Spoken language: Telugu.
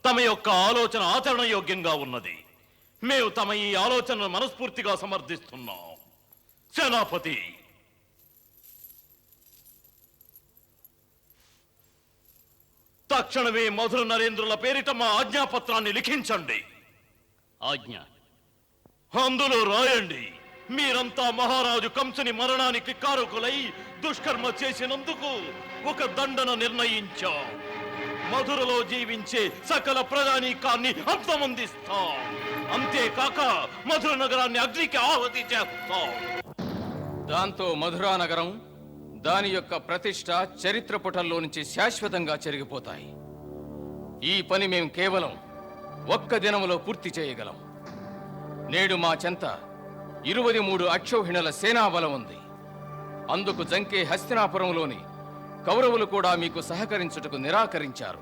తమ యొక్క ఆలోచన ఆచరణ యోగ్యంగా ఉన్నది. మేము తమ ఈ ఆలోచనను మనస్ఫూర్తిగా సమర్థిస్తున్నాం. సేనాపతి, తక్షణమే మధుర నరేంద్రుల పేరిట మా ఆజ్ఞాపత్రాన్ని లిఖించండి. ఆజ్ఞ. అందులో రాయండి, మీరంతా మహారాజు కంసుని మరణానికి కారకులై దుష్కర్మ చేసినందుకు ఒక దండన నిర్ణయించాం. మధురలో జీవించే సకల ప్రజానీకాన్ని అంతమొందిస్తాం. అంతేకాక మధుర నగరాన్ని అగ్నికి ఆహుతి చేస్తాం. దాంతో మధురా నగరం, దాని యొక్క ప్రతిష్ట చరిత్ర పుటల్లో నుంచి శాశ్వతంగా చెరిగిపోతాయి. ఈ పని మేము కేవలం ఒక్క దినములో పూర్తి చేయగలం. నేడు మా చెంత 23 అక్షౌహిణుల సేనాబలం ఉంది. అందుకు జంకే హస్తినాపురంలోని కౌరవులు కూడా మీకు సహకరించుటకు నిరాకరించారు.